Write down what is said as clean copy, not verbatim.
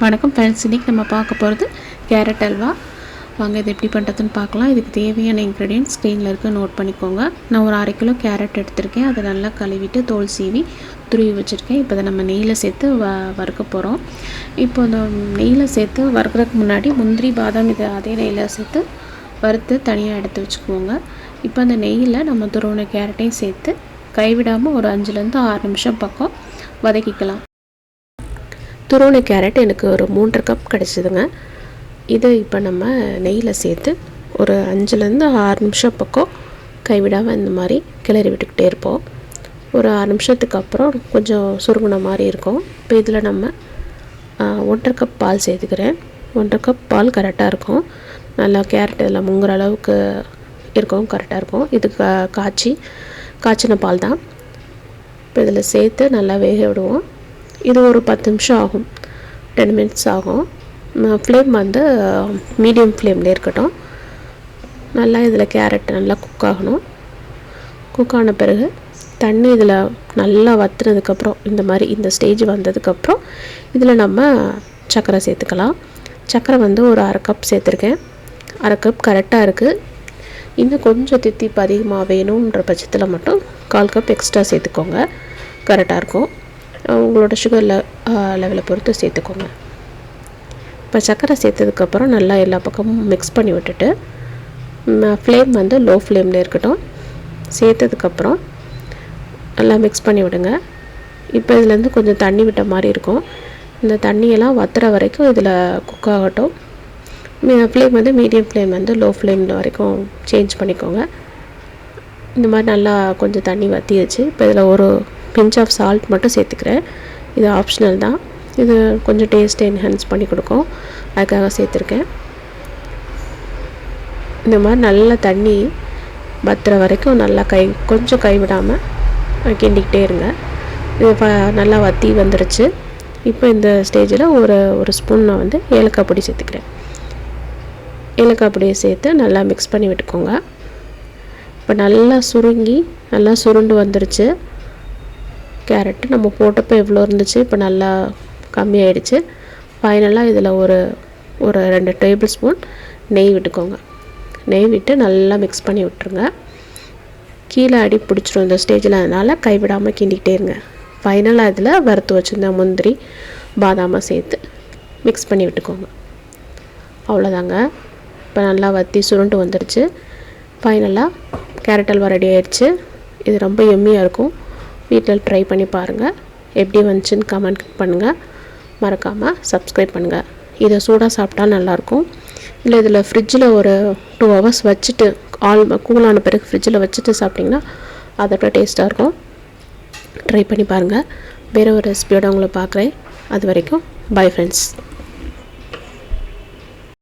வணக்கம் ஃப்ரெண்ட்ஸ், இன்றைக்கி நம்ம பார்க்க போகிறது கேரட் அல்வா. வாங்க இது எப்படி பண்ணுறதுன்னு பார்க்கலாம். இதுக்கு தேவையான இன்க்ரீடியன்ட்ஸ் ஸ்க்ரீனில் இருக்க நோட் பண்ணிக்கோங்க. நான் ஒரு 1/2 கிலோ கேரட் எடுத்திருக்கேன். அதை நல்லா கழுவிட்டு தோல் சீவி துருவி வச்சுருக்கேன். இப்போ அதை நம்ம நெய்யில் சேர்த்து வறுக்க போகிறோம். இப்போ இந்த நெய்யில் சேர்த்து வறுக்கிறதுக்கு முன்னாடி முந்திரி பாதாம் இதை அதே நெய்யில் சேர்த்து வறுத்து தனியாக எடுத்து வச்சுக்குவோங்க. இப்போ அந்த நெய்யில் நம்ம துருவின கேரட்டையும் சேர்த்து கைவிடாமல் ஒரு 5லேருந்து 6 நிமிஷம் பக்கம் வதக்கிக்கலாம். துருவின கேரட் எனக்கு ஒரு 3.5 கப் கிடச்சிதுங்க. இதை இப்போ நம்ம நெய்யில் சேர்த்து ஒரு 5லேருந்து 6 நிமிஷம் பக்கம் கைவிடாமல் இந்த மாதிரி கிளறி விட்டுக்கிட்டே இருப்போம். ஒரு 6 நிமிஷத்துக்கு அப்புறம் கொஞ்சம் சுருங்கின மாதிரி இருக்கும். இப்போ இதில் நம்ம 1.5 கப் பால் சேர்த்துக்கிறேன். 1.5 கப் பால் கரெக்டாக இருக்கும். நல்லா கேரட் இதில் முங்குற அளவுக்கு இருக்கும், கரெக்டாக இருக்கும். இது காய்ச்சின பால் தான். இப்போ இதில் சேர்த்து நல்லா வேக விடுவோம். இது ஒரு 10 நிமிஷம் ஆகும், 10 மினிட்ஸ் ஆகும். ஃப்ளேம் வந்து மீடியம் ஃப்ளேமில் இருக்கட்டும். நல்லா இதில் கேரட் நல்லா குக் ஆகணும். குக் ஆன பிறகு தண்ணி இதில் நல்லா வற்றுனதுக்கப்புறம் இந்த ஸ்டேஜ் வந்ததுக்கப்புறம் இதில் நம்ம சர்க்கரை சேர்த்துக்கலாம். சர்க்கரை வந்து ஒரு 1/2 கப் சேர்த்துருக்கேன். 1/2 கப் கரெக்டாக இருக்குது. இன்னும் கொஞ்சம் தித்திப்பு அதிகமாக வேணுன்ற பட்சத்தில் மட்டும் 1/4 கப் எக்ஸ்ட்ரா சேர்த்துக்கோங்க, கரெக்டாக இருக்கும். உங்களோட சுகர் லெவலை பொறுத்து சேர்த்துக்கோங்க. இப்போ சர்க்கரை சேர்த்ததுக்கப்புறம் நல்லா எல்லா பக்கமும் மிக்ஸ் பண்ணி விட்டுட்டு ஃப்ளேம் வந்து லோ ஃப்ளேமில் இருக்கட்டும். சேர்த்ததுக்கப்புறம் நல்லா மிக்ஸ் பண்ணி விடுங்க. இப்போ இதுலேருந்து கொஞ்சம் தண்ணி விட்ட மாதிரி இருக்கும். இந்த தண்ணியெல்லாம் வற்றுற வரைக்கும் இதில் குக் ஆகட்டும். ஃப்ளேம் வந்து மீடியம் ஃப்ளேம் வந்து லோ ஃப்ளேமில் வரைக்கும் சேஞ்ச் பண்ணிக்கோங்க. இந்த மாதிரி நல்லா கொஞ்சம் தண்ணி வற்றிடுச்சு. இப்போ இதில் ஒரு பிஞ்ச் ஆஃப் சால்ட் மட்டும் சேர்த்துக்கிறேன். இது ஆப்ஷனல் தான். இது கொஞ்சம் டேஸ்ட்டை என்ஹான்ஸ் பண்ணி கொடுக்கும், அதுக்காக சேர்த்துருக்கேன். இந்த மாதிரி நல்லா தண்ணி வற்றுற வரைக்கும் நல்லா கொஞ்சம் கைவிடாமல் கிண்டிக்கிட்டே இருங்க. இது நல்லா வற்றி வந்துருச்சு. இப்போ இந்த ஸ்டேஜில் ஒரு ஸ்பூன் நான் வந்து ஏலக்காய் பொடி சேர்த்துக்கிறேன். ஏலக்காய் பொடியை சேர்த்து நல்லா மிக்ஸ் பண்ணி விட்டுக்கோங்க. இப்போ நல்லா சுருண்டு வந்துருச்சு. கேரட்டு நம்ம போட்டப்போ எவ்வளோ இருந்துச்சு, இப்போ நல்லா கம்மியாயிடுச்சு. ஃபைனலாக இதில் ஒரு 2 டேபிள் ஸ்பூன் நெய் விட்டுக்கோங்க. நெய் விட்டு நல்லா மிக்ஸ் பண்ணி விட்டுருங்க. கீழே அடி பிடிச்சிரும் இந்த ஸ்டேஜில், அதனால் கைவிடாமல் கிண்டிக்கிட்டே இருங்க. ஃபைனலாக இதில் வறுத்து வச்சுருந்த முந்திரி பாதாமை சேர்த்து மிக்ஸ் பண்ணி விட்டுக்கோங்க. அவ்வளோதாங்க. இப்போ நல்லா வற்றி சுருண்டு வந்துடுச்சு. ஃபைனலாக கேரட் அல்வா ரெடி ஆயிடுச்சு. இது ரொம்ப எம்மியாக இருக்கும். வீட்டில் ட்ரை பண்ணி பாருங்கள். எப்படி வந்துச்சுன்னு கமெண்ட் பண்ணுங்கள். மறக்காமல் சப்ஸ்கிரைப் பண்ணுங்கள். இதை சூடாக சாப்பிட்டா நல்லாயிருக்கும். இல்லை இதில் ஃப்ரிட்ஜில் ஒரு 2 ஹவர்ஸ் வச்சுட்டு கூலான பிறகு ஃப்ரிட்ஜில் வச்சுட்டு சாப்பிட்டிங்கன்னா அதோட டேஸ்ட்டாக இருக்கும். ட்ரை பண்ணி பாருங்கள். வேறு ஒரு ரெசிபியோடு உங்களை பார்க்குறேன். அது வரைக்கும் பை ஃப்ரெண்ட்ஸ்.